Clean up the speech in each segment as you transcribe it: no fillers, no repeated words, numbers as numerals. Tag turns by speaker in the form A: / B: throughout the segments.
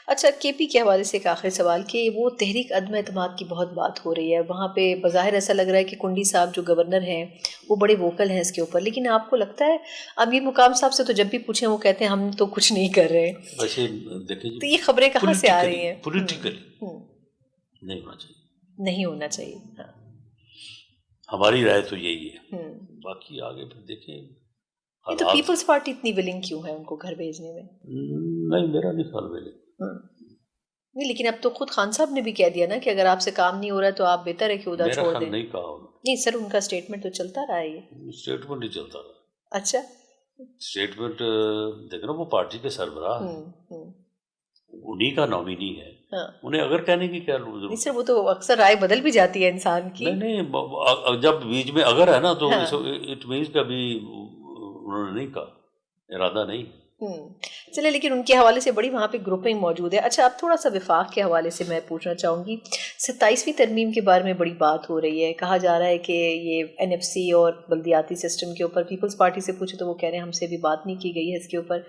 A: اچھا کے پی کے حوالے سے ایک آخری سوال کہ وہ تحریک عدم اعتماد کی بہت بات ہو رہی ہے وہاں پہ، بظاہر ایسا لگ رہا ہے کہ کنڈی صاحب جو گورنر ہیں وہ بڑے ووکل ہیں اس کے اوپر، لیکن آپ کو لگتا ہے امیر مقام صاحب سے تو جب بھی پوچھیں وہ کہتے ہیں ہم تو کچھ نہیں کر رہے،
B: ویسے دیکھیں
A: تو یہ خبریں کہاں سے آ رہی ہیں؟
B: پولیٹیکلی نہیں ہونا چاہیے،
A: نہیں ہونا چاہیے، ہاں
B: ہماری رائے تو یہی ہے، باقی آگے پھر دیکھیں
A: یہ تو پیپلز پارٹی اتنی ولنگ کیوں ہے ان کو گھر بھیجنے میں؟
B: نہیں میرا نہیں خیال
A: نہیں، لیکن اب تو خود خان صاحب نے بھی کہہ دیا نا کہ اگر آپ سے کام نہیں ہو رہا ہے تو آپ بہتر ہے کہ عہدہ چھوڑ دیں۔
B: نہیں کہا
A: نہیں سر، ان کا اسٹیٹمنٹ تو چلتا رہا ہے، یہ
B: اسٹیٹمنٹ نہیں چلتا رہا۔
A: اچھا
B: اسٹیٹمنٹ دیکھنا وہ پارٹی کے سربراہ ہیں، انہی کا نامینی ہے، انہیں اگر کہنے کی کیا ضرورت؟
A: نہیں سر، وہ تو اکثر رائے بدل بھی جاتی ہے انسان کی۔
B: نہیں جب بیچ میں اگر ہے نا تو اٹ مینس کہ ابھی انہوں نے نہیں کہا، ارادہ نہیں۔
A: چلے، لیکن ان کے حوالے سے بڑی وہاں پہ گروپنگ موجود ہے۔ اچھا اب تھوڑا سا وفاق کے حوالے سے میں پوچھنا چاہوں گی، 27ویں ترمیم کے بارے میں بڑی بات ہو رہی ہے، کہا جا رہا ہے کہ یہ NFC اور بلدیاتی سسٹم کے اوپر پیپلز پارٹی سے پوچھے تو وہ کہہ رہے ہیں ہم سے بھی بات نہیں کی گئی ہے اس کے اوپر،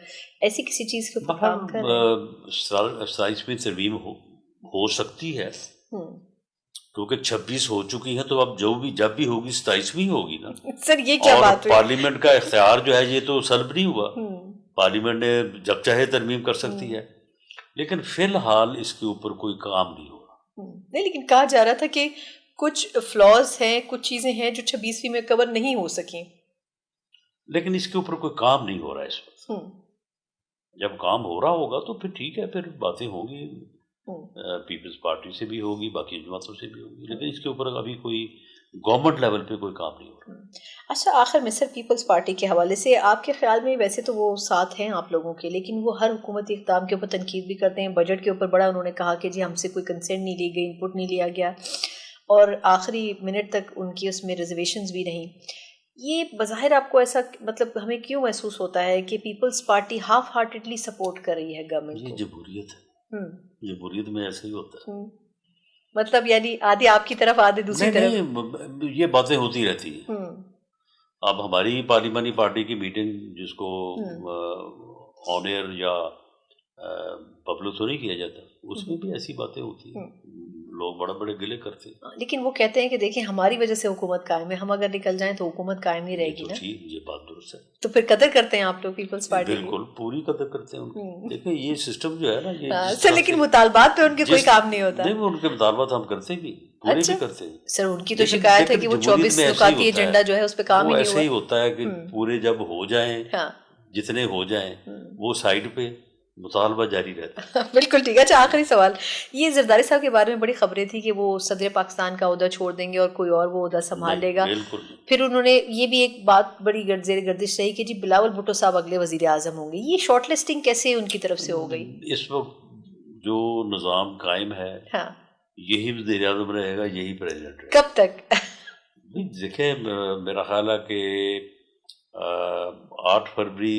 A: ایسی کسی چیز کے اوپر کام کر رہے ہیں؟
B: 27ویں ترمیم ہو سکتی ہے کیونکہ 26 ہو چکی ہیں، تو اب جب بھی ہوگی 27ویں ہوگی نا۔
A: سر یہ کیا بات ہوئی؟
B: پارلیمنٹ کا اختیار جو ہے یہ تو سلب نہیں ہوا، پارلیمنٹ نے جب چاہے ترمیم کر سکتی ہے، لیکن فی الحال اس کے اوپر کوئی کام نہیں ہو رہا۔
A: نہیں، لیکن کہا جا رہا تھا کہ کچھ فلاز ہیں، کچھ چیزیں ہیں جو 26ویں میں کور نہیں ہو سکیں،
B: لیکن اس کے اوپر کوئی کام نہیں ہو رہا اس وقت۔ جب کام ہو رہا ہوگا تو پھر ٹھیک ہے، پھر باتیں ہوں گی، پیپلز پارٹی سے بھی ہوگی، باقی جماعتوں سے بھی ہوگی، لیکن اس کے اوپر ابھی کوئی گورنمنٹ لیول پہ کوئی کام نہیں ہو رہا۔
A: اچھا آخر میں سر، پیپلز پارٹی کے حوالے سے آپ کے خیال میں، ویسے تو وہ ساتھ ہیں آپ لوگوں کے، لیکن وہ ہر حکومتی اقدام کے اوپر تنقید بھی کرتے ہیں، بجٹ کے اوپر بڑا انہوں نے کہا کہ جی ہم سے کوئی کنسنٹ نہیں لی گئی، انپٹ نہیں لیا گیا، اور آخری منٹ تک ان کی اس میں ریزرویشنز بھی نہیں۔ یہ بظاہر آپ کو ایسا مطلب ہمیں کیوں محسوس ہوتا ہے کہ Peoples Party half heartedly support کر رہی ہے گورنمنٹ کو؟
B: یہ جمہوریت ہے، جمہوریت میں ایسے ہی ہوتا ہے،
A: مطلب یعنی آدھے آپ کی طرف آدھے دوسری طرف؟
B: نہیں یہ باتیں ہوتی رہتی ہیں۔ اب ہماری پارلیمانی پارٹی کی میٹنگ جس کو آن ایئر یا پبلک تو نہیں کیا جاتا، اس میں بھی ایسی باتیں ہوتی ہیں، لوگ بڑے بڑے گلے کرتے ہیں،
A: لیکن وہ کہتے ہیں کہ دیکھیں ہماری وجہ سے حکومت قائم ہے، ہم اگر نکل جائیں تو حکومت قائم نہیں رہے گی نا۔
B: یہ بات درست ہے،
A: تو پھر قدر کرتے ہیں آپ لوگ پیپلز پارٹی کی؟
B: بالکل پوری قدر کرتے ہیں۔ دیکھیں یہ سسٹم جو ہے نا، یہ
A: سر لیکن مطالبات پہ ان کے کوئی کام نہیں ہوتا۔
B: نہیں، ان کے مطالبات ہم کرتے بھی، پورے بھی کرتے ہیں۔
A: سر ان کی تو شکایت ہے کہ وہ 24 نکاتی ایجنڈا جو ہے اس پہ کام ہی نہیں ہوا۔
B: ایسے ہی ہوتا ہے کہ پورے جب ہو جائیں، جتنے ہو جائیں، وہ سائڈ پہ مطالبہ جاری رہتا ہے۔
A: بالکل ٹھیک ہے۔ اچھا آخری سوال، یہ زرداری صاحب کے بارے میں بڑی خبریں تھی کہ وہ صدر پاکستان کا عہدہ چھوڑ دیں گے اور کوئی اور وہ عہدہ سنبھال لے گا۔ پھر انہوں نے یہ بھی ایک بات بڑی زیر گردش رہی کہ جی بلاول بھٹو صاحب اگلے وزیر اعظم ہوں گے، یہ شارٹ لسٹنگ کیسے ان کی طرف سے ہو گئی؟
B: اس وقت جو نظام قائم ہے یہی وزیر اعظم رہے گا، یہی پریزیڈنٹ رہے گا۔
A: کب تک؟
B: دیکھیں میرا خیال ہے کہ 8 فروری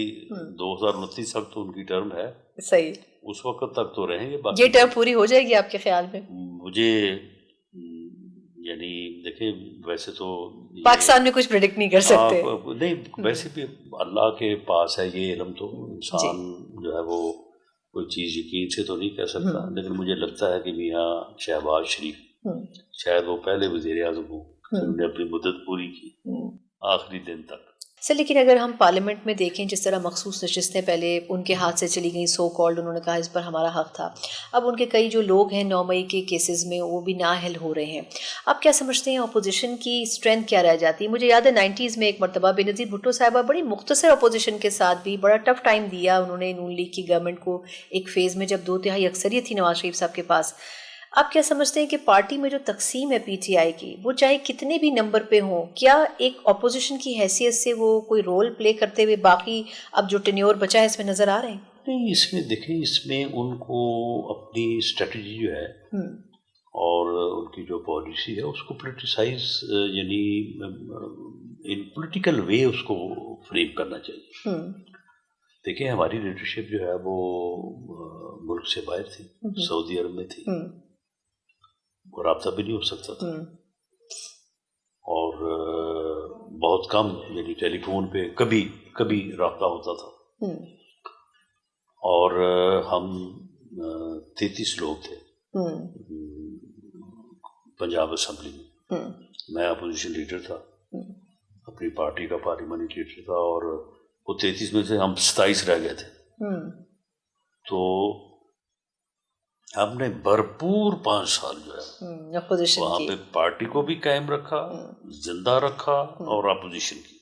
B: 2029 تک تو ان کی ٹرم ہے،
A: صحیح،
B: اس وقت تک تو رہیں گے۔
A: یہ ٹرم پوری ہو جائے گی آپ کے خیال میں؟
B: مجھے یعنی دیکھیں ویسے تو
A: پاکستان میں کچھ پریڈکٹ نہیں کر سکتے،
B: نہیں ویسے بھی اللہ کے پاس ہے یہ علم، تو انسان جو ہے وہ کوئی چیز یقین سے تو نہیں کہہ سکتا، لیکن مجھے لگتا ہے کہ میاں شہباز شریف شاید وہ پہلے وزیر اعظم ہوں جنہوں نے اپنی مدت پوری کی آخری دن تک۔
A: سر لیکن اگر ہم پارلیمنٹ میں دیکھیں جس طرح مخصوص نشستیں پہلے ان کے ہاتھ سے چلی گئیں، سو کالڈ انہوں نے کہا اس پر ہمارا حق تھا، اب ان کے کئی جو لوگ ہیں 9 مئی کے کیسز میں وہ بھی نااہل ہو رہے ہیں، آپ کیا سمجھتے ہیں اپوزیشن کی اسٹرینتھ کیا رہ جاتی ہے؟ مجھے یاد ہے 90s میں ایک مرتبہ بینظیر بھٹو صاحبہ بڑی مختصر اپوزیشن کے ساتھ بھی بڑا ٹف ٹائم دیا انہوں نے نون لیگ کی گورنمنٹ کو ایک فیز میں جب 2/3 اکثریت تھی نواز شریف صاحب کے پاس۔ آپ کیا سمجھتے ہیں کہ پارٹی میں جو تقسیم ہے پی ٹی آئی کی، وہ چاہے کتنے بھی نمبر پہ ہوں، کیا ایک اپوزیشن کی حیثیت سے وہ کوئی رول پلے کرتے ہوئے باقی اب جو ٹینیور بچا ہے اس میں نظر آ رہے ہیں؟
B: نہیں، اس میں دیکھیں اس میں ان کو اپنی اسٹریٹجی جو ہے اور ان کی جو پالیسی ہے اس کو پولیٹیسائز یعنی ان پولیٹیکل وے اس کو فریم کرنا چاہیے۔ دیکھیں ہماری لیڈرشپ جو ہے وہ ملک سے باہر تھی، سعودی عرب میں تھی، اور رابطہ بھی نہیں ہو سکتا تھا، اور بہت کم یعنی ٹیلی فون پہ کبھی رابطہ ہوتا تھا، اور ہم 33 لوگ تھے پنجاب اسمبلی میں. میں اپوزیشن لیڈر تھا, اپنی پارٹی کا پارلیمانی لیڈر تھا, اور وہ 33 میں سے ہم 27 رہ گئے تھے. تو ہم نے بھرپور 5 سال جو ہے وہاں پہ پارٹی کو بھی قائم رکھا, زندہ رکھا, اور اپوزیشن کی.